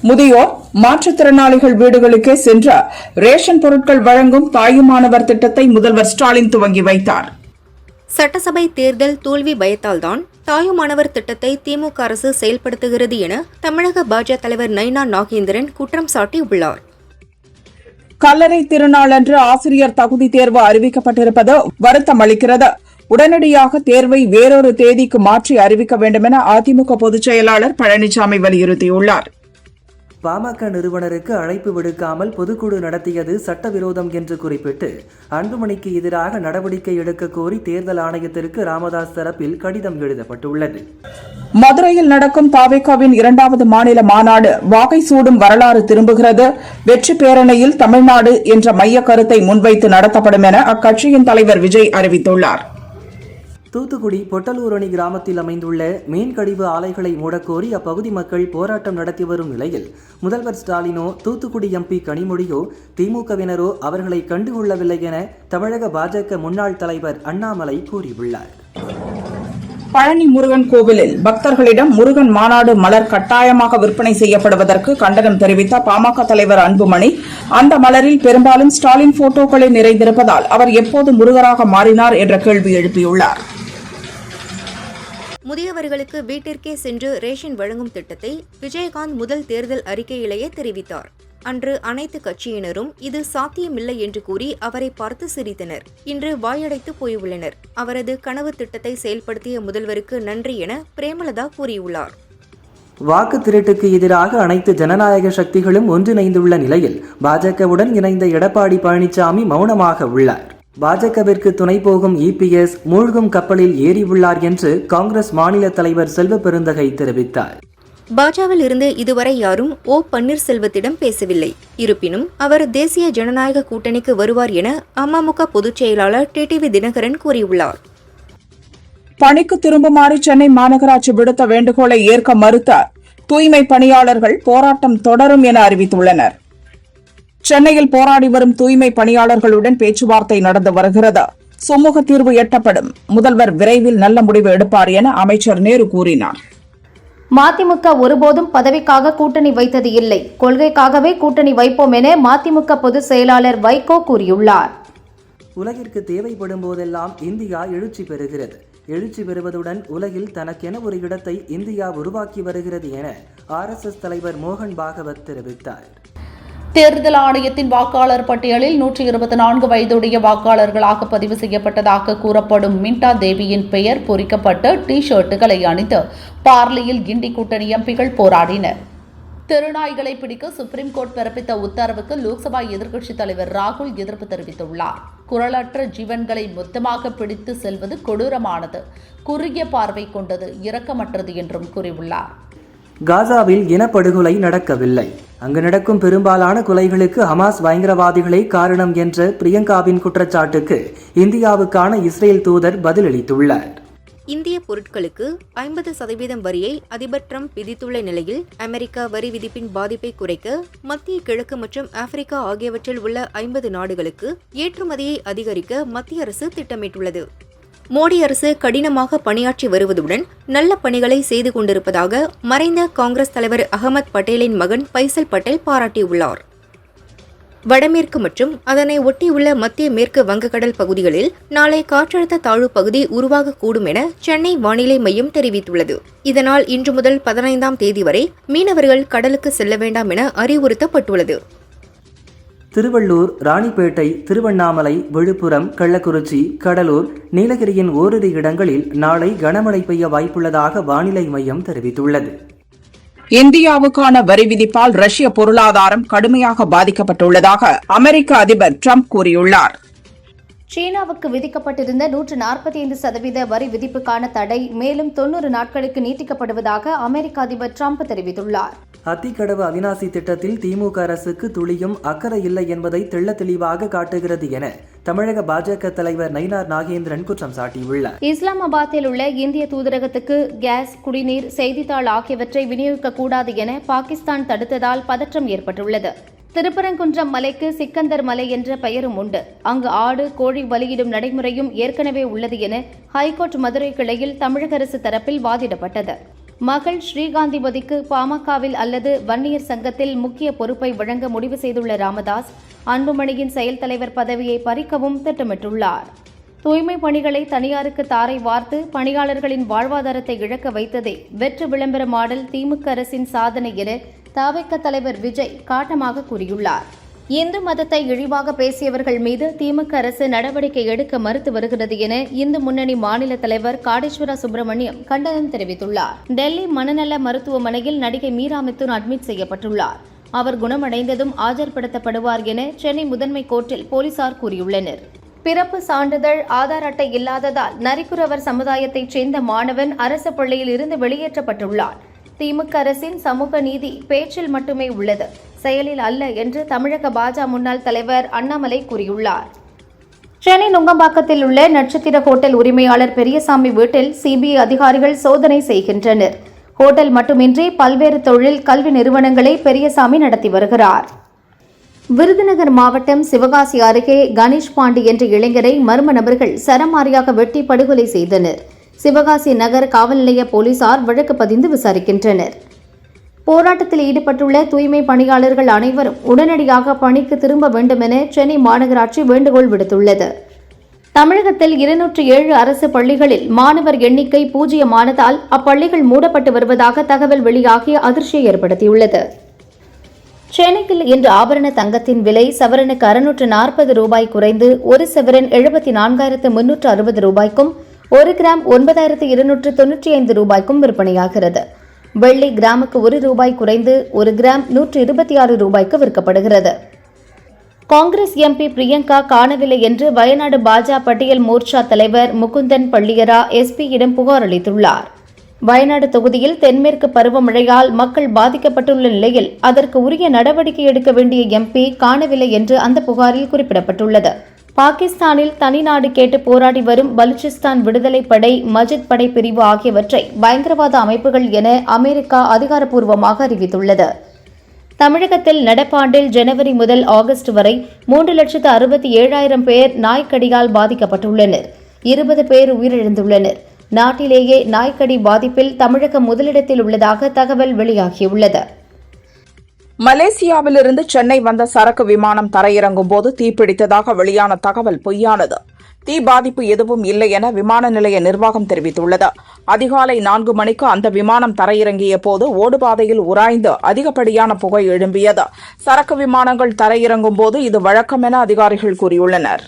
முதியோர் மாற்றுத்திறனாளிகள் வீடுகளுக்கே சென்று ரேஷன் பொருட்கள் வழங்கும் தாயுமானவர் திட்டத்தை முதல்வர் ஸ்டாலின் துவங்கி வைத்தார். சட்டசபை தேர்தல் தோல்வி பயத்தால்தான் தாயுமானவர் திட்டத்தை திமுக அரசு செயல்படுத்துகிறது என தமிழக பாஜக தலைவர் நயினா நாகேந்திரன் குற்றம் சாட்டியுள்ளார். கல்லறை திருநாளன்று ஆசிரியர் தகுதி தேர்வு அறிவிக்கப்பட்டிருப்பது வருத்தம் அளிக்கிறது. உடனடியாக தேர்வை வேறொரு தேதிக்கு மாற்றி அறிவிக்க வேண்டும் என அதிமுக பொதுச் செயலாளர் பழனிசாமி வலியுறுத்தியுள்ளார். பாமக நிறுவனருக்கு அழைப்பு விடுக்காமல் பொதுக்குழு நடத்தியது சட்டவிரோதம் என்று குறிப்பிட்டு அன்புமணிக்கு எதிராக நடவடிக்கை எடுக்க கோரி தேர்தல் ஆணையத்திற்கு ராமதாஸ் தரப்பில் கடிதம் எழுதப்பட்டுள்ளது. மதுரையில் நடக்கும் தாவேகாவின் 2வது மாநில மாநாடு வாகை சூடும் வரலாறு திரும்புகிறது, வெற்றி பேரணியில் தமிழ்நாடு என்ற மைய கருத்தை முன்வைத்து நடத்தப்படும் என அக்கட்சியின் தலைவர் விஜய் அறிவித்துள்ளார். தூத்துக்குடி பொட்டலூரணி கிராமத்தில் அமைந்துள்ள மீன் கழிவு ஆலைகளை மூடக்கோரி அப்பகுதி மக்கள் போராட்டம் நடத்தி வரும் நிலையில் முதல்வர் ஸ்டாலினோ தூத்துக்குடி எம்பி கனிமொழியோ திமுகவினரோ அவர்களை கண்டுகொள்ளவில்லை என தமிழக பாஜக முன்னாள் தலைவர் அண்ணாமலை கூறியுள்ளார். பழனி முருகன் கோவிலில் பக்தர்களிடம் முருகன் மாநாடு மலர் கட்டாயமாக விற்பனை செய்யப்படுவதற்கு கண்டனம் தெரிவித்த பாமக தலைவர் அன்புமணி, அந்த மலரில் பெரும்பாலும் ஸ்டாலின் போட்டோக்களே நிறைந்திருப்பதால் அவர் எப்போது முருகராக மாறினார் என்ற கேள்வி எழுப்பியுள்ளார். முதியவர்களுக்கு வீட்டிற்கே சென்று ரேஷன் வழங்கும் திட்டத்தை விஜயகாந்த் முதல் தேர்தல் அறிக்கையிலேயே தெரிவித்தார். அன்று அனைத்து கட்சியினரும் இது சாத்தியமில்லை என்று கூறி அவரை பார்த்து சிரித்தனர். இன்று வாயடைத்து போயுள்ளனர். அவரது கனவு திட்டத்தை செயல்படுத்திய முதல்வருக்கு நன்றி என பிரேமலதா கூறியுள்ளார். வாக்கு திருட்டுக்கு எதிராக அனைத்து ஜனநாயக சக்திகளும் ஒன்றிணைந்துள்ள நிலையில் பாஜகவுடன் இணைந்த எடப்பாடி பழனிசாமி மௌனமாக உள்ளார். பாஜகவிற்கு துணை போகும் இபிஎஸ் மூழ்கும் கப்பலில் ஏறியுள்ளார் என்று காங்கிரஸ் மாநில தலைவர் செல்வ பெருந்தகை தெரிவித்தார். பாஜகவில் இருந்து இதுவரை யாரும் ஓ பன்னீர்செல்வத்திடம் பேசவில்லை. இருப்பினும் அவர் தேசிய ஜனநாயக கூட்டணிக்கு வருவார் என அமமுக பொதுச் செயலாளர் டிடிவி தினகரன் கூறியுள்ளார். பணிக்கு திரும்புமாறு சென்னை மாநகராட்சி விடுத்த வேண்டுகோளை ஏற்க மறுத்த தூய்மை பணியாளர்கள் போராட்டம் தொடரும் என அறிவித்துள்ளனர். சென்னையில் போராடி வரும் தூய்மை பணியாளர்களுடன் பேச்சுவார்த்தை நடந்து வருகிறது. சுமூக தீர்வு எட்டப்படும். முதல்வர் விரைவில் நல்ல முடிவு எடுப்பார் என அமைச்சர் நேரு கூறினார். மதிமுக ஒருபோதும் பதவிக்காக கூட்டணி வைத்தது இல்லை, கொள்கைக்காகவே கூட்டணி வைப்போம் என மதிமுக பொதுச் செயலாளர் வைகோ கூறியுள்ளார். உலகிற்கு தேவைப்படும் போதெல்லாம் இந்தியா எழுச்சி பெறுகிறது. எழுச்சி பெறுவதுடன் உலகில் தனக்கென ஒரு இடத்தை இந்தியா உருவாக்கி வருகிறது என RSS தலைவர் மோகன் பாகவத் தெரிவித்தார். தேர்தல் ஆணையத்தின் வாக்காளர் பட்டியலில் 124 வயதுடைய வாக்காளர்களாக பதிவு செய்யப்பட்டதாக கூறப்படும் மின்டா தேவியின் பெயர் பொறிக்கப்பட்ட டி-ஷர்ட்டுகளை அணிந்து பார்லியில் கிண்டி கூட்டணி எம்பிகள் போராடினர். தெருநாய்களை பிடிக்க சுப்ரீம் கோர்ட் பிறப்பித்த உத்தரவுக்கு லோக்சபா எதிர்க்கட்சித் தலைவர் ராகுல் எதிர்ப்பு தெரிவித்துள்ளார். குரலற்ற ஜீவன்களை மொத்தமாக பிடித்து செல்வது கொடூரமானது, குறுகிய பார்வை கொண்டது, இரக்கமற்றது என்றும் கூறியுள்ளார். காசாவில் இனப்படுகொலை நடக்கவில்லை. அங்கு நடக்கும் பெரும்பாலான கொலைகளுக்கு ஹமாஸ் பயங்கரவாதிகளே காரணம் என்ற பிரியங்காவின் குற்றச்சாட்டுக்கு இந்தியாவுக்கான இஸ்ரேல் தூதர் பதிலளித்துள்ளார். இந்திய பொருட்களுக்கு 50% வரியை அதிபர் டிரம்ப் விதித்துள்ள நிலையில் அமெரிக்கா வரி விதிப்பின் பாதிப்பை குறைக்க மத்திய கிழக்கு மற்றும் ஆப்பிரிக்கா ஆகியவற்றில் உள்ள 50 நாடுகளுக்கு ஏற்றுமதியை அதிகரிக்க மத்திய அரசு திட்டமிட்டுள்ளது. மோடி அரசு கடினமாக பணியாற்றி வருவதுடன் நல்ல பணிகளை செய்து கொண்டிருப்பதாக மறைந்த காங்கிரஸ் தலைவர் அகமது பட்டேலின் மகன் பைசல் பட்டேல் பாராட்டியுள்ளார். வடமேற்கு மற்றும் அதனை ஒட்டியுள்ள மத்திய மேற்கு வங்கக்கடல் பகுதிகளில் நாளை காற்றழுத்த தாழ்வு பகுதி உருவாகக்கூடும் என சென்னை வானிலை மையம் தெரிவித்துள்ளது. இதனால் இன்று முதல் 15ஆம் தேதி வரை மீனவர்கள் கடலுக்கு செல்ல வேண்டாம் என அறிவுறுத்தப்பட்டுள்ளது. திருவள்ளூர், ராணிப்பேட்டை, திருவண்ணாமலை, விழுப்புரம், கள்ளக்குறிச்சி, கடலூர், நீலகிரியின் ஓரிரு இடங்களில் நாளை கனமழை பெய்ய வாய்ப்புள்ளதாக வானிலை மையம் தெரிவித்துள்ளது. இந்தியாவுக்கான வரி விதிப்பால் ரஷ்ய பொருளாதாரம் கடுமையாக பாதிக்கப்பட்டுள்ளதாக அமெரிக்க அதிபர் டிரம்ப் கூறியுள்ளார். சீனாவுக்கு விதிக்கப்பட்டிருந்த 145% வரி விதிப்புக்கான தடை மேலும் 90 நாட்களுக்கு நீட்டிக்கப்படுவதாக அமெரிக்க அதிபர் டிரம்ப் தெரிவித்துள்ளார். அத்திக்கடவு அவிநாசி திட்டத்தில் திமுக அரசுக்கு துளியும் அக்கறை இல்லை என்பதை தெள்ள தெளிவாக காட்டுகிறது என தமிழக பாஜக தலைவர் நயினார் நாகேந்திரன் குற்றம் சாட்டியுள்ளார். இஸ்லாமாபாத்தில் உள்ள இந்திய தூதரகத்துக்கு கேஸ், குடிநீர், செய்தித்தாள் ஆகியவற்றை விநியோகிக்கக்கூடாது என பாகிஸ்தான் தடுத்ததால் பதற்றம் ஏற்பட்டுள்ளது. திருப்பரங்குன்றம் மலைக்கு சிக்கந்தர் மலை என்ற பெயரும் உண்டு. அங்கு ஆடு, கோழி பலியிடும் நடைமுறையும் ஏற்கனவே உள்ளது என ஹைகோர்ட் மதுரை கிளையில் தமிழக அரசு தரப்பில் வாதிடப்பட்டது. மகள் ஸ்ரீகாந்திமதிக்கு பாமகவில் அல்லது வன்னியர் சங்கத்தில் முக்கிய பொறுப்பை வழங்க முடிவு செய்துள்ள ராமதாஸ் அன்புமணியின் செயல் தலைவர் பதவியை பறிக்கவும் திட்டமிட்டுள்ளார். தூய்மை பணிகளை தனியாருக்கு தாரை வார்த்து பணியாளர்களின் வாழ்வாதாரத்தை இழக்க வைத்ததே வெற்று விளம்பர மாடல் திமுக அரசின் சாதனை என தவிக தலைவர் விஜய் காட்டமாக கூறியுள்ளார். இந்து மதத்தை இழிவாக பேசியவர்கள் மீது திமுக அரசு நடவடிக்கை எடுக்க மறுத்து வருகிறது என இந்து முன்னணி மாநில தலைவர் காடேஸ்வரா சுப்பிரமணியம் கண்டனம் தெரிவித்துள்ளார். டெல்லி மனநல மருத்துவமனையில் நடிகை மீரா மிதுன் அட்மிட் செய்யப்பட்டுள்ளார். அவர் குணமடைந்ததும் ஆஜர்படுத்தப்படுவார் என சென்னை முதன்மை கோர்ட்டில் போலீசார் கூறியுள்ளனர். பிறப்பு சான்றிதழ் ஆதார் அட்டை இல்லாததால் நரிக்குறவர் சமுதாயத்தைச் சேர்ந்த மாணவன் அரசு பள்ளியில் இருந்து வெளியேற்றப்பட்டுள்ளார். திமுக அரசின் சமூக நீதி பேச்சில் மட்டுமே உள்ளது, செயலில் அல்ல என்று தமிழக பாஜக முன்னாள் தலைவர் அண்ணாமலை கூறியுள்ளார். சென்னை நுங்கம்பாக்கத்தில் உள்ள நட்சத்திர ஹோட்டல் உரிமையாளர் பெரியசாமி வீட்டில் சிபிஐ அதிகாரிகள் சோதனை செய்கின்றனர். ஹோட்டல் மட்டுமின்றி பல்வேறு தொழில் கல்வி நிறுவனங்களை பெரியசாமி நடத்தி வருகிறார். விருதுநகர் மாவட்டம் சிவகாசி அருகே கணேஷ் பாண்டி என்ற இளைஞரை மர்ம நபர்கள் சரமாரியாக வெட்டி படுகொலை செய்தனர். சிவகாசி நகர் காவல் நிலைய போலீசார் வழக்கு பதிந்து விசாரிக்கின்றனர். போராட்டத்தில் ஈடுபட்டுள்ள தூய்மை பணியாளர்கள் அனைவரும் உடனடியாக பணிக்கு திரும்ப வேண்டும் என சென்னை மாநகராட்சி வேண்டுகோள் விடுத்துள்ளது. தமிழகத்தில் 207 அரசு பள்ளிகளில் மாணவர் எண்ணிக்கை 0 அப்பள்ளிகள் மூடப்பட்டு வருவதாக தகவல் வெளியாகி அதிர்ச்சியை ஏற்படுத்தியுள்ளது. சென்னையில் இன்று ஆபரண தங்கத்தின் விலை சவரனுக்கு 640 ரூபாய் குறைந்து 1 சவரன் 74,360 ரூபாய்க்கும் 1 கிராம் 9,295 ரூபாய்க்கும் விற்பனையாகிறது. வெள்ளி கிராமுக்கு 1 ரூபாய் குறைந்து 1 கிராம் 126 ரூபாய்க்கு விற்கப்படுகிறது. காங்கிரஸ் எம்பி பிரியங்கா காணவில்லை என்று வயநாடு பாஜக பட்டியல் மோர்ச்சா தலைவர் முகுந்தன் பள்ளியரா எஸ்பியிடம் புகார் அளித்துள்ளார். வயநாடு தொகுதியில் தென்மேற்கு பருவமழையால் மக்கள் பாதிக்கப்பட்டுள்ள நிலையில் அதற்கு உரிய நடவடிக்கை எடுக்க வேண்டிய எம்பி காணவில்லை என்று அந்த புகாரில் குறிப்பிடப்பட்டுள்ளது. பாகிஸ்தானில் தனிநாடு கேட்டு போராடி வரும் பலுச்சிஸ்தான் விடுதலை படை, மஜித் படை பிரிவு ஆகியவற்றை பயங்கரவாத அமைப்புகள் என அமெரிக்கா அதிகாரப்பூர்வமாக அறிவித்துள்ளது. தமிழகத்தில் நடப்பாண்டில் ஜனவரி முதல் ஆகஸ்ட் வரை 3,67,000 பேர் நாய்க்கடியால் பாதிக்கப்பட்டுள்ளனர். 20 பேர் உயிரிழந்துள்ளனர். நாட்டிலேயே நாய்க்கடி பாதிப்பில் தமிழகம் முதலிடத்தில் உள்ளதாக தகவல் வெளியாகியுள்ளது. மலேசியாவிலிருந்து சென்னை வந்த சரக்கு விமானம் தரையிறங்கும் போது தீப்பிடித்ததாக வெளியான தகவல் பொய்யானது. தீ பாதிப்பு எதுவும் இல்லை என விமான நிலைய நிர்வாகம் தெரிவித்துள்ளது. அதிகாலை 4 மணிக்கு அந்த விமானம் தரையிறங்கிய போது ஓடுபாதையில் உராய்ந்து அதிகப்படியான புகை எழும்பியது. சரக்கு விமானங்கள் தரையிறங்கும் போது இது வழக்கம் என அதிகாரிகள் கூறியுள்ளனர்.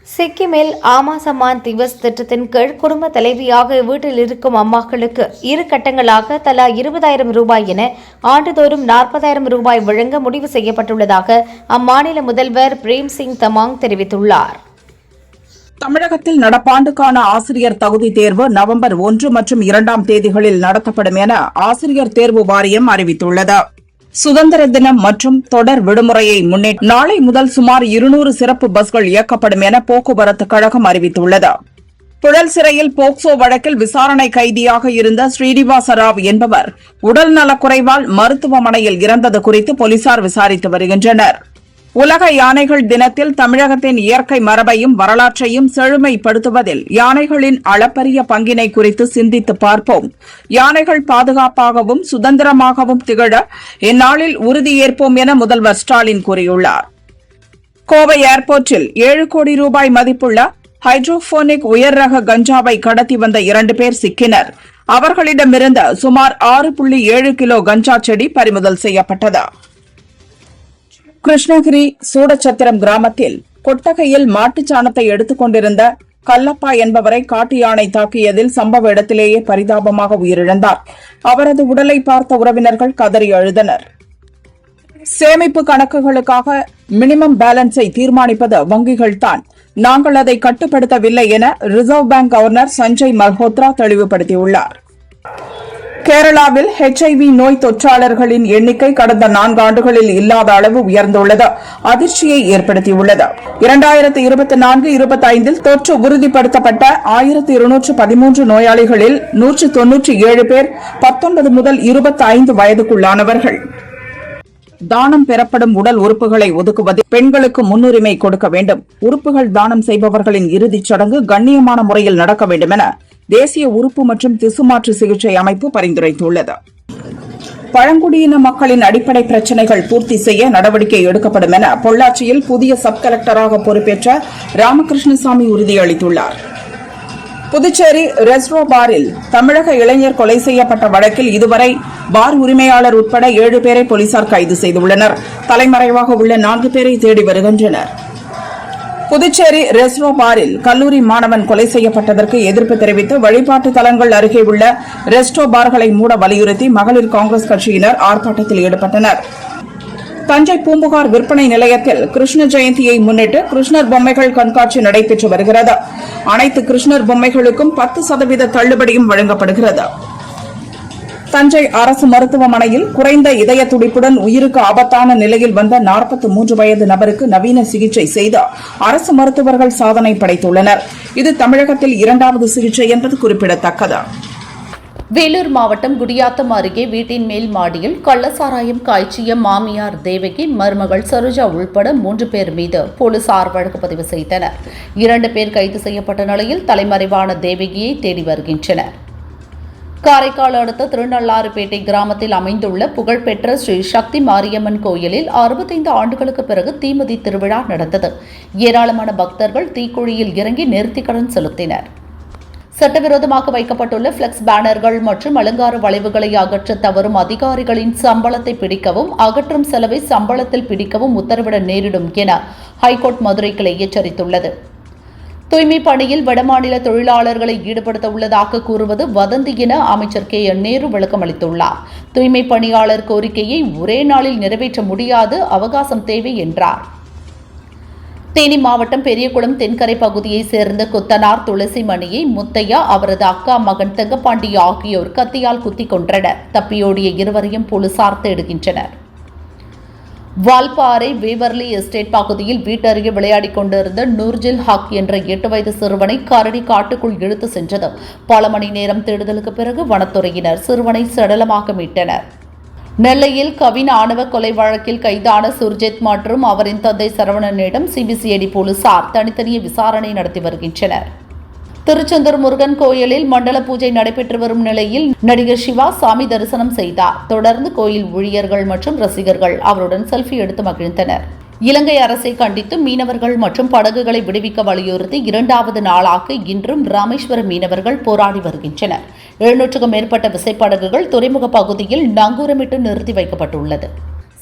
சிக்கிமில் ஆமா சம்மான் திவஸ் திட்டத்தின் கீழ் குடும்ப தலைவியாக வீட்டில் இருக்கும் அம்மாக்களுக்கு 2 கட்டங்களாக தலா 20,000 ரூபாய் என ஆண்டுதோறும் 40,000 ரூபாய் வழங்க முடிவு செய்யப்பட்டுள்ளதாக அம்மாநில முதல்வர் பிரேம் சிங் தமாங் தெரிவித்துள்ளார். தமிழகத்தில் நடப்பாண்டுக்கான ஆசிரியர் தகுதி தேர்வு நவம்பர் 1 மற்றும் 2ஆம் தேதிகளில் நடத்தப்படும் என ஆசிரியர் தேர்வு வாரியம் அறிவித்துள்ளது. சுதந்திர தினம் மற்றும் தொடர் விடுமுறையை முன்னிட்டு நாளை முதல் சுமார் 200 சிறப்பு பஸ்கள் இயக்கப்படும் என போக்குவரத்து கழகம் அறிவித்துள்ளது. புழல் சிறையில் போக்சோ வழக்கில் விசாரணை கைதியாக இருந்த ஸ்ரீனிவாச ராவ் என்பவர் உடல் நலக்குறைவால் மருத்துவமனையில் இறந்தது குறித்து போலீசார் விசாரித்து வருகின்றனர். உலக யானைகள் தினத்தில் தமிழகத்தின் இயற்கை மரபையும் வரலாற்றையும் செழுமைப்படுத்துவதில் யானைகளின் அளப்பரிய பங்கினை குறித்து சிந்தித்து பார்ப்போம். யானைகள் பாதுகாப்பாகவும் சுதந்திரமாகவும் திகழ இந்நாளில் உறுதியேற்போம் என முதல்வர் ஸ்டாலின் கூறியுள்ளார். கோவை ஏர்போர்ட்டில் 7 கோடி ரூபாய் மதிப்புள்ள ஹைட்ரோபோனிக் உயர் ரக கஞ்சாவை கடத்தி வந்த 2 பேர் சிக்கினர். அவர்களிடமிருந்து சுமார் 6.7 கிலோ கஞ்சா செடி பறிமுதல் செய்யப்பட்டது. கிருஷ்ணகிரி சூடச்சத்திரம் கிராமத்தில் கொட்டகையில் மாட்டுச் சாணத்தை எடுத்துக் கொண்டிருந்த கல்லப்பா என்பவரை காட்டு யானை தாக்கியதில் சம்பவ இடத்திலேயே பரிதாபமாக உயிரிழந்தார். அவரது உடலை பார்த்த உறவினர்கள் கதறி அழுதனர். சேமிப்பு கணக்குகளுக்காக மினிமம் பேலன்ஸை தீர்மானிப்பது வங்கிகள்தான், நாங்கள் அதை கட்டுப்படுத்தவில்லை என reserve bank governor Sanjay Malhotra தெளிவுபடுத்தியுள்ளார். கேரளாவில் HIV நோய் தொற்றாளர்களின் எண்ணிக்கை கடந்த 4 ஆண்டுகளில் இல்லாத அளவு உயர்ந்துள்ளது அதிர்ச்சியை ஏற்படுத்தியுள்ளது. 2024-25 தொற்று உறுதிப்படுத்தப்பட்ட 1213 நோயாளிகளில் 197 பேர் 19 முதல் 25 வயதுக்குள்ளானவர்கள். தானம் பெறப்படும் உடல் உறுப்புகளை ஒதுக்குவதில் பெண்களுக்கு முன்னுரிமை கொடுக்க வேண்டும். உறுப்புகள் தானம் செய்பவர்களின் இறுதிச் சடங்கு கண்ணியமான முறையில் நடக்க வேண்டும் என தேசிய உறுப்பு மற்றும் திசுமாற்று சிகிச்சை அமைப்பு பரிந்துரைத்துள்ளது. பழங்குடியின மக்களின் அடிப்படை பிரச்சினைகள் பூர்த்தி செய்ய நடவடிக்கை எடுக்கப்படும் என பொள்ளாச்சியில் புதிய சப் கலெக்டராக பொறுப்பேற்ற ராமகிருஷ்ணசாமி உறுதியளித்துள்ளார். புதுச்சேரி ரெஸ்ட்ரோ பாரில் தமிழக இளைஞர் கொலை செய்யப்பட்ட வழக்கில் இதுவரை பார் உரிமையாளர் உட்பட 7 பேரை போலீசார் கைது செய்துள்ளனர். தலைமறைவாக உள்ள 4 பேரை தேடி வருகின்றனர். புதுச்சேரி ரெஸ்ட்ரோ பாரில் கல்லூரி மாணவன் கொலை செய்யப்பட்டதற்கு எதிர்ப்பு தெரிவித்து வழிபாட்டு தலங்கள் அருகே உள்ள ரெஸ்ட்ரோ பார்களை மூட வலியுறுத்தி மகளிர் காங்கிரஸ் கட்சியினர் ஆர்ப்பாட்டத்தில் ஈடுபட்டனர். தஞ்சை பூம்புகார் விற்பனை நிலையத்தில் கிருஷ்ண ஜெயந்தியை முன்னிட்டு கிருஷ்ணர் பொம்மைகள் கண்காட்சி நடைபெற்று வருகிறது. அனைத்து கிருஷ்ணர் பொம்மைகளுக்கும் 10% தள்ளுபடியும் வழங்கப்படுகிறது. தஞ்சை அரசு மருத்துவமனையில் குறைந்த இதய துடிப்புடன் உயிருக்கு ஆபத்தான நிலையில் வந்த 43 வயது நபருக்கு நவீன சிகிச்சை செய்து அரசு மருத்துவர்கள் சாதனை படைத்துள்ளனர். இது தமிழகத்தில் 2வது சிகிச்சை என்பது குறிப்பிடத்தக்கது. வேலூர் மாவட்டம் குடியாத்தம் அருகே வீட்டின் மேல் மாடியில் கள்ளசாராயம் காய்ச்சிய மாமியார் தேவகி, மருமகள் சரோஜா உள்பட 3 பேர் மீது போலீசார் வழக்கு பதிவு செய்தனர். 2 பேர் கைது செய்யப்பட்ட நிலையில் தலைமறைவான தேவகியை தேடி வருகின்றனர். காரைக்கால் அடுத்த திருநள்ளாறுபேட்டை கிராமத்தில் அமைந்துள்ள புகழ்பெற்ற ஸ்ரீ சக்தி மாரியம்மன் கோயிலில் 65 ஆண்டுகளுக்கு பிறகு தீமிதி திருவிழா நடந்தது. ஏராளமான பக்தர்கள் தீக்குழியில் இறங்கி நேர்த்திக்கடன் செலுத்தினர். சட்டவிரோதமாக வைக்கப்பட்டுள்ள பிளெக்ஸ் பேனர்கள் மற்றும் அலங்கார வளைவுகளை அகற்ற தவறும் அதிகாரிகளின் சம்பளத்தை பிடிக்கவும் அகற்றும் செலவை சம்பளத்தில் பிடிக்கவும் உத்தரவிட நேரிடும் என ஹைகோர்ட் மதுரை கிளை எச்சரித்துள்ளது. தூய்மை பணியில் வடமாநில தொழிலாளர்களை ஈடுபடுத்த உள்ளதாக கூறுவது வதந்தி என அமைச்சர் KN நேரு விளக்கம் அளித்துள்ளார். தூய்மை பணியாளர் கோரிக்கையை ஒரே நாளில் நிறைவேற்ற முடியாது, அவகாசம் தேவை என்றார். தேனி மாவட்டம் பெரியகுளம் தென்கரை பகுதியைச் சேர்ந்த கொத்தனார் துளசிமணியை முத்தையா, அவரது அக்கா மகன் தங்கப்பாண்டி ஆகியோர் கத்தியால் குத்திக் கொன்றனர். தப்பியோடிய இருவரையும் போலீசார் தேடுகின்றனர். வால்பாறை வேவர்லி எஸ்டேட் பகுதியில் வீட்டருகே விளையாடிக் கொண்டிருந்த நூர்ஜில் ஹக் என்ற 8 வயது சிறுவனை கரடி காட்டுக்குள் இழுத்து சென்றது. பல மணி நேரம் தேடுதலுக்கு பிறகு வனத்துறையினர் சிறுவனை சடலமாக மீட்டனர். நெல்லையில் கவின் ஆணவ கொலை வழக்கில் கைதான சுர்ஜித் மற்றும் அவரின் தந்தை சரவணனிடம் சிபிசிஐடி போலீசார் தனித்தனியே விசாரணை நடத்தி வருகின்றனர். திருச்செந்தூர் முருகன் கோயிலில் மண்டல பூஜை நடைபெற்று வரும் நிலையில் நடிகர் சிவா சாமி தரிசனம் செய்தார். தொடர்ந்து கோயில் ஊழியர்கள் மற்றும் ரசிகர்கள் அவருடன் செல்ஃபி எடுத்து மகிழ்ந்தனர். இலங்கை அரசை கண்டித்து மீனவர்கள் மற்றும் படகுகளை விடுவிக்க வலியுறுத்தி 2வது நாளாக இன்றும் ராமேஸ்வரம் மீனவர்கள் போராடி வருகின்றனர். 700க்கும் மேற்பட்ட விசைப்படகுகள் துறைமுக பகுதியில் நங்கூரமிட்டு நிறுத்தி வைக்கப்பட்டுள்ளது.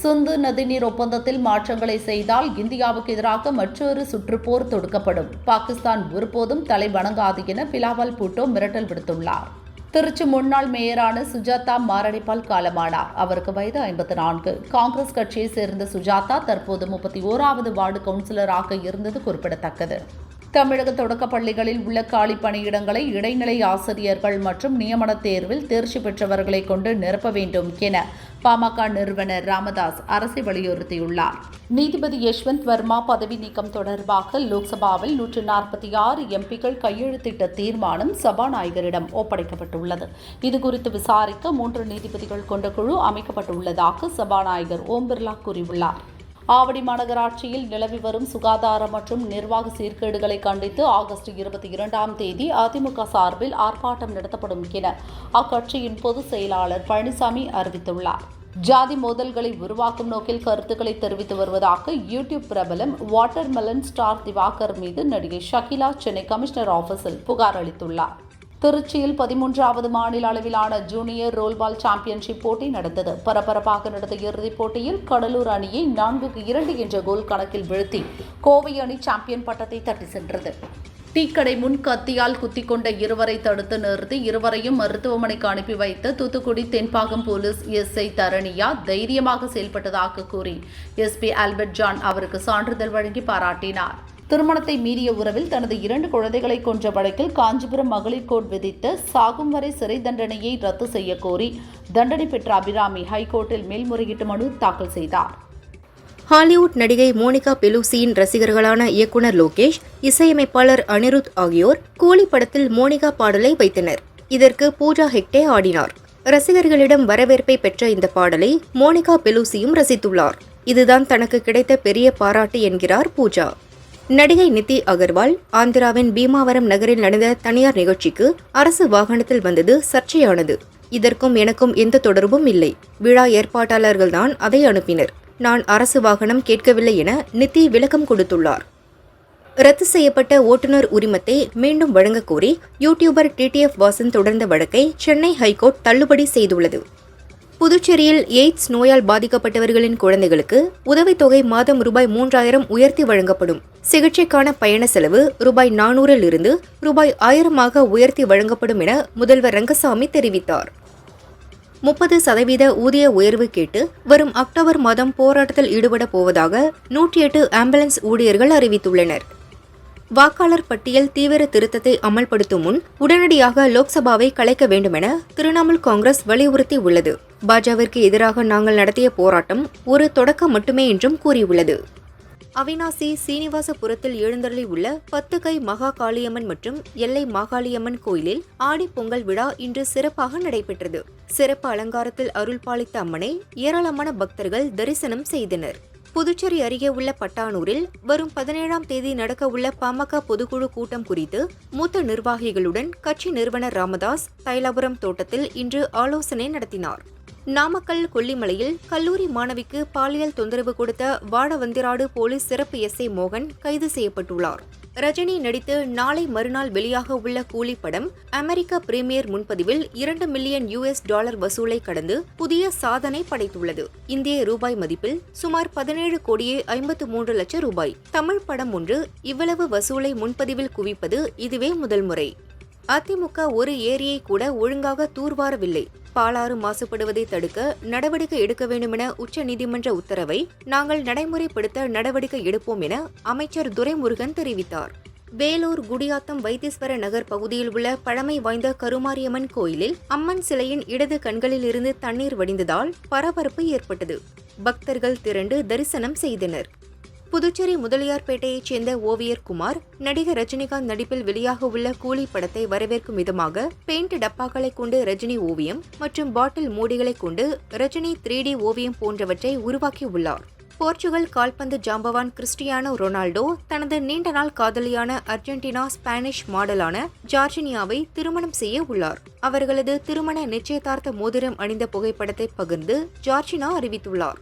சிந்து நதிநீர் ஒப்பந்தத்தில் மாற்றங்களை செய்தால் இந்தியாவுக்கு எதிராக மற்றொரு சுற்றுப்போர் தொடுக்கப்படும். பாகிஸ்தான் ஒருபோதும் தலை வணங்காது என பிலாவல் பூட்டோ மிரட்டல் விடுத்துள்ளார். திருச்சி முன்னாள் மேயரான சுஜாதா மாரடைப்பால் காலமானார். அவருக்கு வயது 54. காங்கிரஸ் கட்சியை சேர்ந்த சுஜாதா தற்போது 31வது வார்டு கவுன்சிலராக இருந்தது குறிப்பிடத்தக்கது. தமிழக தொடக்கப் பள்ளிகளில் உள்ள காலி பணியிடங்களை இடைநிலை ஆசிரியர்கள் மற்றும் நியமன தேர்வில் தேர்ச்சி பெற்றவர்களை கொண்டு நிரப்ப வேண்டும் என பாமக நிறுவனர் ராமதாஸ் அரசை வலியுறுத்தியுள்ளார். நீதிபதி யஷ்வந்த் வர்மா பதவி நீக்கம் தொடர்பாக லோக்சபாவில் 146 எம்பிக்கள் கையெழுத்திட்ட தீர்மானம் சபாநாயகரிடம் ஒப்படைக்கப்பட்டுள்ளது. இதுகுறித்து விசாரிக்க 3 நீதிபதிகள் கொண்ட குழு அமைக்கப்பட்டுள்ளதாக சபாநாயகர் ஓம் பிர்லா கூறியுள்ளார். ஆவடி மாநகராட்சியில் நிலவி வரும் சுகாதார மற்றும் நிர்வாக சீர்கேடுகளை கண்டித்து ஆகஸ்ட் 22ஆம் தேதி அதிமுக சார்பில் ஆர்ப்பாட்டம் நடத்தப்படும் என அக்கட்சியின் பொதுச் செயலாளர் பழனிசாமி அறிவித்துள்ளார். ஜாதி மோதல்களை உருவாக்கும் நோக்கில் கருத்துக்களை தெரிவித்து வருவதாக யூடியூப் பிரபலம் வாட்டர்மெலன் ஸ்டார் திவாகர் மீது நடிகை ஷகிலா சென்னை கமிஷனர் ஆபீஸில் புகார் அளித்துள்ளார். திருச்சியில் 13வது மாநில அளவிலான ஜூனியர் ரோல்பால் சாம்பியன்ஷிப் போட்டி நடந்தது. பரபரப்பாக நடந்த இறுதிப் போட்டியில் கடலூர் அணியை 4-2 என்ற கோல் கணக்கில் வீழ்த்தி கோவை அணி சாம்பியன் பட்டத்தை தட்டி சென்றது. டீக்கடை முன் கத்தியால் குத்திக் கொண்ட இருவரை தடுத்து நிறுத்தி இருவரையும் மருத்துவமனைக்கு அனுப்பி வைத்த தூத்துக்குடி தென்பாகம் போலீஸ் SI தரணியா தைரியமாக செயல்பட்டதாக கூறி SP ஆல்பர்ட் ஜான் அவருக்கு சான்றிதழ் வழங்கி பாராட்டினார். திருமணத்தை மீறிய உறவில் தனது 2 குழந்தைகளை கொன்ற வழக்கில் காஞ்சிபுரம் மகளிர் கோர்ட் விதித்த சாகும் வரை சிறை தண்டனையை ரத்து செய்ய கோரி தண்டனை பெற்ற அபிராமி ஹைகோர்ட்டில் மேல்முறையீட்டு மனு தாக்கல் செய்தார். ஹாலிவுட் நடிகை மோனிகா பெலூசியின் ரசிகர்களான இயக்குனர் லோகேஷ், இசையமைப்பாளர் அனிருத் ஆகியோர் கூலி படத்தில் மோனிகா பாடலை வைத்தனர். இதற்கு பூஜா ஹெக்டே ஆடினார். ரசிகர்களிடம் வரவேற்பை பெற்ற இந்த பாடலை மோனிகா பெலூசியும் ரசித்துள்ளார். இதுதான் தனக்கு கிடைத்த பெரிய பாராட்டு என்கிறார் பூஜா. நடிகை நித்தி அகர்வால் ஆந்திராவின் பீமாவரம் நகரில் நடந்த தனியார் நிகழ்ச்சிக்கு அரசு வாகனத்தில் வந்தது சர்ச்சையானது. இதற்கும் எனக்கும் எந்த தொடர்பும் இல்லை. விழா ஏற்பாட்டாளர்கள்தான் அதை அனுப்பினர். நான் அரசு வாகனம் கேட்கவில்லை என நித்தி விளக்கம் கொடுத்துள்ளார். ரத்து செய்யப்பட்ட ஓட்டுநர் உரிமத்தை மீண்டும் வழங்கக் கோரி யூடியூபர் TTF வாசன் தொடர்ந்த வழக்கை சென்னை ஹைகோர்ட் தள்ளுபடி செய்துள்ளது. புதுச்சேரியில் எய்ட்ஸ் நோயால் பாதிக்கப்பட்டவர்களின் குழந்தைகளுக்கு உதவித்தொகை மாதம் ரூபாய் 3000 உயர்த்தி வழங்கப்படும். சிகிச்சைக்கான பயண செலவு ரூபாய் 400 இருந்து ரூபாய் 1000 உயர்த்தி வழங்கப்படும் என முதல்வர் ரங்கசாமி தெரிவித்தார். 30% ஊதிய உயர்வு கேட்டு வரும் அக்டோபர் மாதம் போராட்டத்தில் ஈடுபட போவதாக 108 ஆம்புலன்ஸ் ஊழியர்கள் அறிவித்துள்ளனர். வாக்காளர் பட்டியல் தீவிர திருத்தத்தை அமல்படுத்தும் முன் உடனடியாக லோக்சபாவை கலைக்க வேண்டுமென திரிணாமுல் காங்கிரஸ் வலியுறுத்தி உள்ளது. பாஜகவிற்கு எதிராக நாங்கள் நடத்திய போராட்டம் ஒரு தொடக்கம் மட்டுமே என்றும் கூறியுள்ளது. அவினாசி சீனிவாசபுரத்தில் எழுந்தருளி உள்ள 10 கை மகா காளியம்மன் மற்றும் எல்லை மாகாளியம்மன் கோயிலில் ஆடி பொங்கல் விழா இன்று சிறப்பாக நடைபெற்றது. சிறப்பு அலங்காரத்தில் அருள் பாலித்த அம்மனை ஏராளமான பக்தர்கள் தரிசனம் செய்தனர். புதுச்சேரி அருகே உள்ள பட்டானூரில் வரும் 17ஆம் தேதி நடக்க உள்ள பாமக பொதுக்குழு கூட்டம் குறித்து மூத்த நிர்வாகிகளுடன் கட்சி நிறுவனர் ராமதாஸ் தைலாபுரம் தோட்டத்தில் இன்று ஆலோசனை நடத்தினார். நாமக்கல் கொல்லிமலையில் கல்லூரி மாணவிக்கு பாலியல் தொந்தரவு கொடுத்த வாடவந்திராடு போலீஸ் சிறப்பு SI மோகன் கைது செய்யப்பட்டுள்ளார். ரஜினி நடித்து நாளை மறுநாள் வெளியாக உள்ள கூலி படம் அமெரிக்க பிரீமியர் முன்பதிவில் $2 மில்லியன் வசூலை கடந்து புதிய சாதனை படைத்துள்ளது. இந்திய ரூபாய் மதிப்பில் சுமார் 17 கோடியே 53 லட்சம் ரூபாய். தமிழ் படம் ஒன்று இவ்வளவு வசூலை முன்பதிவில் குவிப்பது இதுவே முதல் முறை. அதிமுக ஒரு ஏரியை கூட ஒழுங்காக தூர்வாரவில்லை. பாலாறு மாசுபடுவதை தடுக்க நடவடிக்கை எடுக்க வேண்டுமென உச்சநீதிமன்ற உத்தரவை நாங்கள் நடைமுறைப்படுத்த நடவடிக்கை எடுப்போம் என அமைச்சர் துரைமுருகன் தெரிவித்தார். வேலூர் குடியாத்தம் வைத்தீஸ்வர நகர் பகுதியில் உள்ள பழமை வாய்ந்த கருமாரியம்மன் கோயிலில் அம்மன் சிலையின் இடது கண்களில் இருந்து தண்ணீர் வடிந்ததால் பரபரப்பு ஏற்பட்டது. பக்தர்கள் திரண்டு தரிசனம் செய்தனர். புதுச்சேரி முதலியார்பேட்டையைச் சேர்ந்த ஓவியர் குமார் நடிகர் ரஜினிகாந்த் நடிப்பில் வெளியாக உள்ள கூலி படத்தை வரவேற்கும் விதமாக பெயிண்ட் டப்பாக்களை கொண்டு ரஜினி ஓவியம் மற்றும் பாட்டில் மூடிகளை கொண்டு ரஜினி 3D ஓவியம் போன்றவற்றை உருவாக்கியுள்ளார். போர்ச்சுகல் கால்பந்து ஜாம்பவான் கிறிஸ்டியானோ ரொனால்டோ தனது நீண்ட நாள் காதலியான அர்ஜென்டினா ஸ்பானிஷ் மாடலான ஜார்ஜினியாவை திருமணம் செய்ய உள்ளார். அவர்களது திருமண நிச்சயதார்த்த மோதிரம் அணிந்த புகைப்படத்தை பகிர்ந்து ஜார்ஜினா அறிவித்துள்ளார்.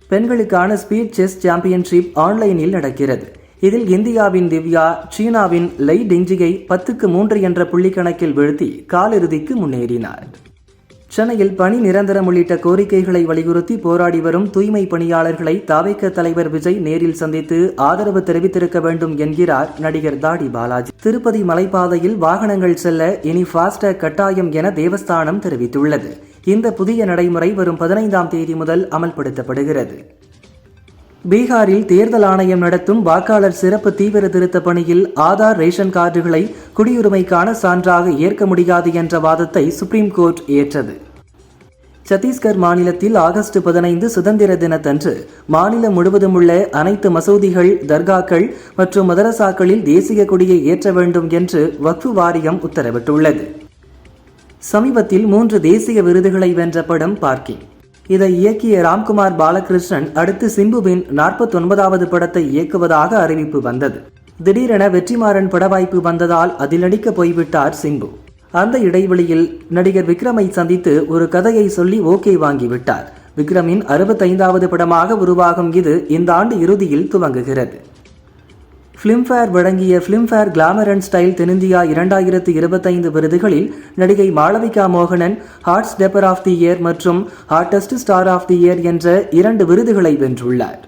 பெண்களுக்கான ஸ்பீட் செஸ் சாம்பியன்ஷிப் ஆன்லைனில் நடக்கிறது. இதில் இந்தியாவின் திவ்யா சீனாவின் லை டிங்ஜியை 10-3 என்ற புள்ளிக்கணக்கில் வீழ்த்தி காலிறுதிக்கு முன்னேறினார். சென்னையில் பணி நிரந்தரம் உள்ளிட்ட கோரிக்கைகளை வலியுறுத்தி போராடி வரும் தூய்மை பணியாளர்களை தவிக தலைவர் விஜய் நேரில் சந்தித்து ஆதரவு தெரிவித்திருக்க வேண்டும் என்கிறார் நடிகர் தாடி பாலாஜி. திருப்பதி மலைப்பாதையில் வாகனங்கள் செல்ல இனி ஃபாஸ்டாக் கட்டாயம் என தேவஸ்தானம் தெரிவித்துள்ளது. இந்த புதிய நடைமுறை வரும் 15ஆம் தேதி முதல் அமல்படுத்தப்படுகிறது. பீகாரில் தேர்தல் ஆணையம் நடத்தும் வாக்காளர் சிறப்பு தீவிர திருத்த பணியில் ஆதார் ரேஷன் கார்டுகளை குடியுரிமைக்கான சான்றாக ஏற்க முடியாது என்ற வாதத்தை சுப்ரீம் கோர்ட் ஏற்றது. சத்தீஸ்கர் மாநிலத்தில் ஆகஸ்ட் 15 சுதந்திர தினத்தன்று மாநிலம் முழுவதும் உள்ள அனைத்து மசூதிகள், தர்காக்கள் மற்றும் மதரசாக்களில் தேசிய கொடியை ஏற்ற வேண்டும் என்று வக்ஃபு வாரியம் உத்தரவிட்டுள்ளது. சமீபத்தில் 3 தேசிய விருதுகளை வென்ற படம் பார்க்கிங். இதை இயக்கிய ராம்குமார் பாலகிருஷ்ணன் அடுத்து சிம்புவின் 49வது படத்தை இயக்குவதாக அறிவிப்பு வந்தது. திடீரென வெற்றிமாறன் பட வாய்ப்பு வந்ததால் அதில் நடிக்க போய்விட்டார் சிம்பு. அந்த இடைவெளியில் நடிகர் விக்ரமை சந்தித்து ஒரு கதையை சொல்லி ஓகே வாங்கிவிட்டார். விக்ரமின் 65வது படமாக உருவாகும் இது இந்த ஆண்டு இறுதியில் துவங்குகிறது. பிலிம்பேர் வழங்கிய பிலிம்பேர் கிளாமர் அண்ட் ஸ்டைல் தென்னிந்தியா 2025 விருதுகளில் நடிகை மாளவிகா மோகனன் hot stepper of the year மற்றும் hottest star of the year என்ற 2 விருதுகளை வென்றுள்ளார்.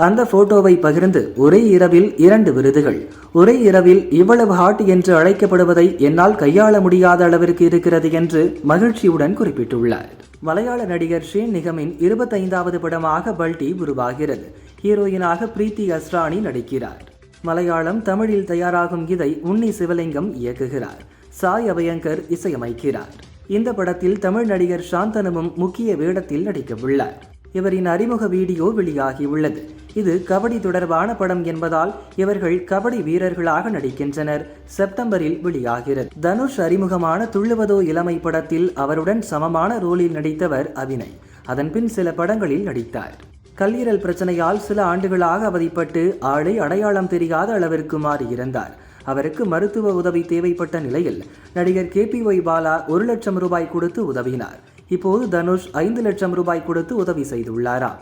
அந்த போட்டோவை பகிர்ந்து ஒரே இரவில் 2 விருதுகள், ஒரே இரவில் இவ்வளவு ஹாட் என்று அழைக்கப்படுவதை என்னால் கையாள முடியாத அளவிற்கு இருக்கிறது என்று மகிழ்ச்சியுடன் குறிப்பிட்டுள்ளார். மலையாள நடிகர் ஷேன் நிகமின் 25வது படமாக பல்டி உருவாகிறது. ஹீரோயினாக பிரீத்தி அஸ்ரானி நடிக்கிறார். மலையாளம் தமிழில் தயாராகும் இதை உன்னி சிவலிங்கம் இயக்குகிறார். சாய் அபயங்கர் இசையமைக்கிறார். இந்த படத்தில் தமிழ் நடிகர் சாந்தனமும் முக்கிய வேடத்தில் நடிக்கவுள்ளார். இவரின் அறிமுக வீடியோ வெளியாகியுள்ளது. இது கபடி தொடர்பான படம் என்பதால் இவர்கள் கபடி வீரர்களாக நடிக்கின்றனர். செப்டம்பரில் வெளியாகிறது. தனுஷ் அறிமுகமான துள்ளுவதோ இளமை படத்தில் அவருடன் சமமான ரோலில் நடித்தவர் அபிநய். அதன்பின் சில படங்களில் நடித்தார். கல்லீரல் பிரச்சனையால் சில ஆண்டுகளாக அவதிப்பட்டு ஆளை அடையாளம் தெரியாத அளவிற்கு மாறியிருந்தார். அவருக்கு மருத்துவ உதவி தேவைப்பட்ட நிலையில் நடிகர் KPY பாலா 1 லட்சம் ரூபாய் கொடுத்து உதவினார். இப்போது தனுஷ் 5 லட்சம் ரூபாய் கொடுத்து உதவி செய்துள்ளாராம்.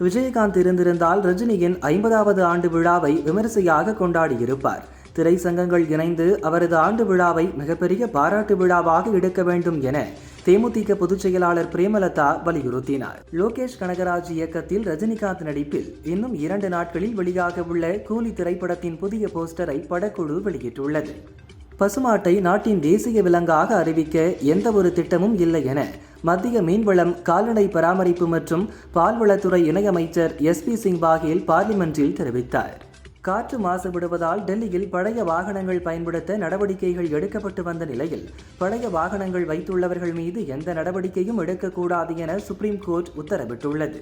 விஜயகாந்த் இருந்திருந்தால் ரஜினியின் 50வது ஆண்டு விழாவை விமரிசையாக கொண்டாடியிருப்பார். திரை சங்கங்கள் இணைந்து அவரது ஆண்டு விழாவை மிகப்பெரிய பாராட்டு விழாவாக எடுக்க வேண்டும் என தேமுதிக பொதுச் செயலாளர் பிரேமலதா வலியுறுத்தினார். லோகேஷ் கனகராஜ் இயக்கத்தில் ரஜினிகாந்த் நடிப்பில் இன்னும் 2 நாட்களில் வெளியாக உள்ள கூலி திரைப்படத்தின் புதிய போஸ்டரை படக்குழு வெளியிட்டுள்ளது. பசுமாட்டை நாட்டின் தேசிய விலங்காக அறிவிக்க எந்த ஒரு திட்டமும் இல்லை என மத்திய மீன்வளம், கால்நடை பராமரிப்பு மற்றும் பால்வளத்துறை இணையமைச்சர் SP சிங் பாகேல் பார்லிமென்றில் தெரிவித்தார். காற்று மாசுபடுவதால் டெல்லியில் பழைய வாகனங்கள் பயன்படுத்த நடவடிக்கைகள் எடுக்கப்பட்டு வந்த நிலையில் பழைய வாகனங்கள் வைத்துள்ளவர்கள் மீது எந்த நடவடிக்கையும் எடுக்கக்கூடாது என சுப்ரீம் கோர்ட் உத்தரவிட்டுள்ளது.